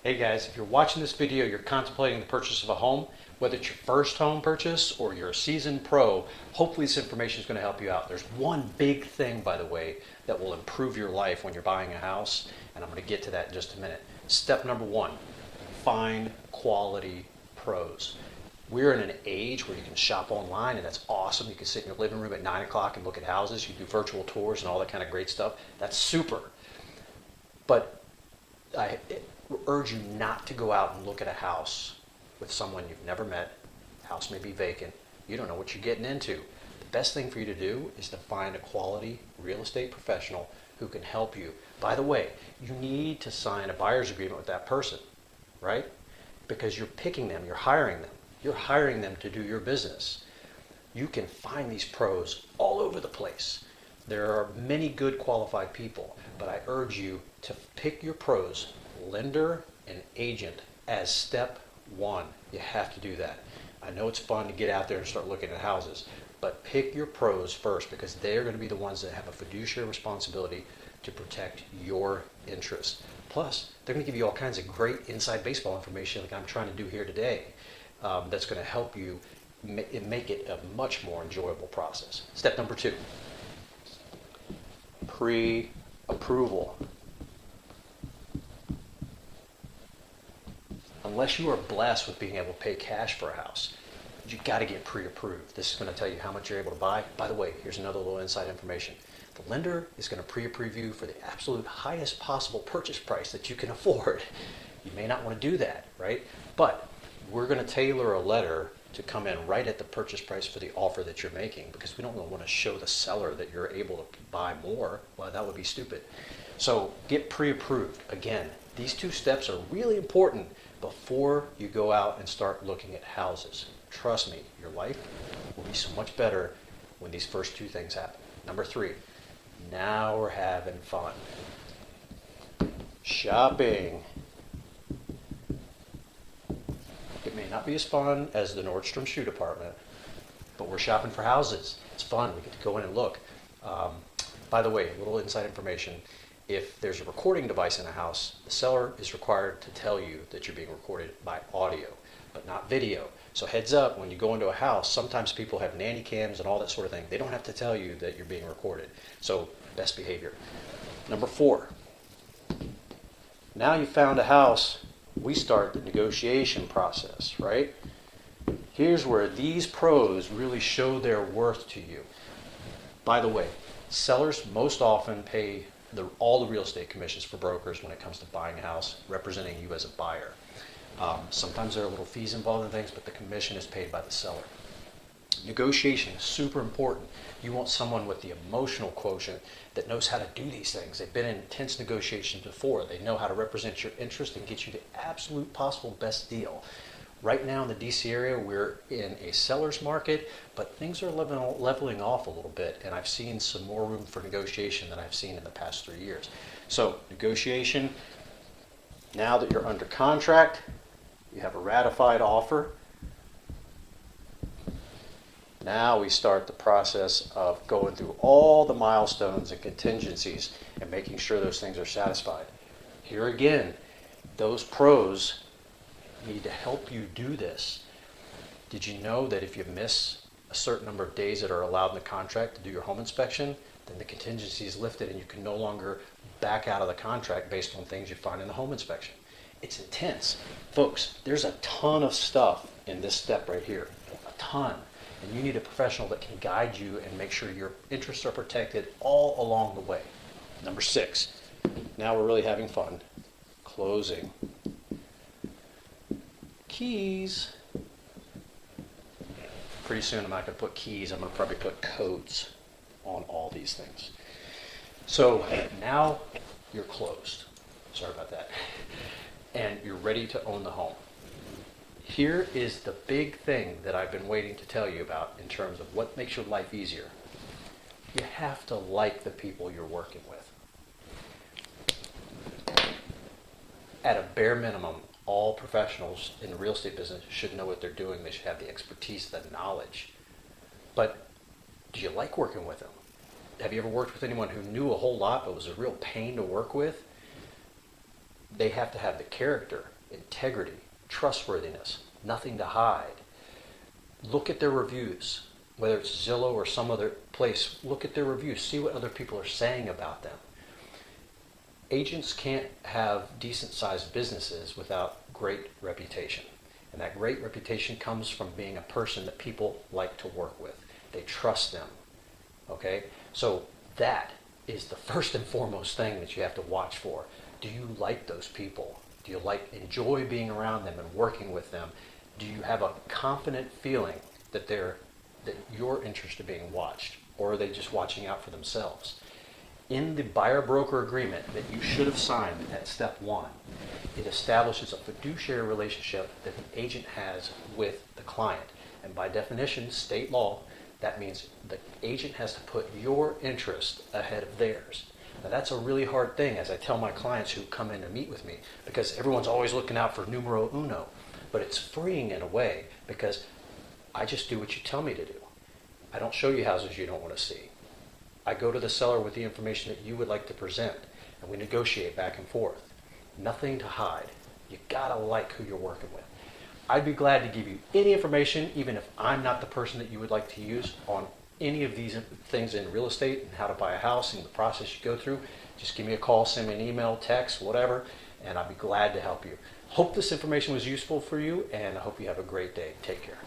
Hey guys, if you're watching this video, you're contemplating the purchase of a home, whether it's your first home purchase or you're a seasoned pro, hopefully this information is going to help you out. There's one big thing, by the way, that will improve your life when you're buying a house, and I'm going to get to that in just a minute. Step number one, find quality pros. We're in an age where you can shop online, and that's awesome. You can sit in your living room at 9 o'clock and look at houses. You can do virtual tours and all that kind of great stuff. That's super. But I urge you not to go out and look at a house with someone you've never met. The house may be vacant. You don't know what you're getting into. The best thing for you to do is to find a quality real estate professional who can help you. By the way, you need to sign a buyer's agreement with that person, right? Because you're picking them, you're hiring them. You're hiring them to do your business. You can find these pros all over the place. There are many good qualified people, but I urge you to pick your pros, lender and agent, as step one. You have to do that. I know it's fun to get out there and start looking at houses, but pick your pros first because they're going to be the ones that have a fiduciary responsibility to protect your interests. Plus, they're going to give you all kinds of great inside baseball information like I'm trying to do here today. That's going to help you make it a much more enjoyable process. Step number two, pre-approval. Unless you are blessed with being able to pay cash for a house, you got to get pre-approved. This is going to tell you how much you're able to buy. By the way, here's another little inside information. The lender is going to pre-approve you for the absolute highest possible purchase price that you can afford. You may not want to do that, right? But we're going to tailor a letter to come in right at the purchase price for the offer that you're making because we don't want to show the seller that you're able to buy more. Well, that would be stupid. So get pre-approved. Again, these two steps are really important before you go out and start looking at houses. Trust me, your life will be so much better when these first two things happen. Number three, now we're having fun. Shopping. It may not be as fun as the Nordstrom shoe department, but we're shopping for houses. It's fun. We get to go in and look. By the way, a little inside information. If there's a recording device in a house, the seller is required to tell you that you're being recorded by audio, but not video. So heads up, when you go into a house, sometimes people have nanny cams and all that sort of thing. They don't have to tell you that you're being recorded. So best behavior. Number four, now you found a house, we start the negotiation process, right? Here's where these pros really show their worth to you. By the way, sellers most often pay all the real estate commissions for brokers when it comes to buying a house, representing you as a buyer. Sometimes there are little fees involved in things, but the commission is paid by the seller. Negotiation is super important. You want someone with the emotional quotient that knows how to do these things. They've been in intense negotiations before. They know how to represent your interest and get you the absolute possible best deal. Right now in the DC area, we're in a seller's market, but things are leveling off a little bit, and I've seen some more room for negotiation than I've seen in the past 3 years. So negotiation, now that you're under contract, you have a ratified offer. Now we start the process of going through all the milestones and contingencies and making sure those things are satisfied. Here again, those pros need to help you do this. Did you know that if you miss a certain number of days that are allowed in the contract to do your home inspection, then the contingency is lifted and you can no longer back out of the contract based on things you find in the home inspection? It's intense. Folks, there's a ton of stuff in this step right here, a ton. And you need a professional that can guide you and make sure your interests are protected all along the way. Number six, now we're really having fun. Closing. Keys. Pretty soon I'm not going to put keys, I'm going to probably put codes on all these things. So now you're closed. Sorry about that. And you're ready to own the home. Here is the big thing that I've been waiting to tell you about in terms of what makes your life easier. You have to like the people you're working with. At a bare minimum, all professionals in the real estate business should know what they're doing. They should have the expertise, the knowledge. But do you like working with them? Have you ever worked with anyone who knew a whole lot but was a real pain to work with? They have to have the character, integrity, trustworthiness, nothing to hide. Look at their reviews, whether it's Zillow or some other place. Look at their reviews, see what other people are saying about them. Agents can't have decent-sized businesses without great reputation. And that great reputation comes from being a person that people like to work with. They trust them. Okay? So that is the first and foremost thing that you have to watch for. Do you like those people? Do you enjoy being around them and working with them? Do you have a confident feeling that your interests are being watched, or are they just watching out for themselves? In the buyer-broker agreement that you should have signed at step 1, it establishes a fiduciary relationship that the agent has with the client. And by definition, state law, that means the agent has to put your interest ahead of theirs. Now that's a really hard thing, as I tell my clients who come in to meet with me, because everyone's always looking out for numero uno. But it's freeing in a way, because I just do what you tell me to do. I don't show you houses you don't want to see. I go to the seller with the information that you would like to present, and we negotiate back and forth. Nothing to hide. You gotta like who you're working with. I'd be glad to give you any information, even if I'm not the person that you would like to use, on any of these things in real estate and how to buy a house and the process you go through. Just give me a call, send me an email, text, whatever, and I'd be glad to help you. Hope this information was useful for you, and I hope you have a great day. Take care.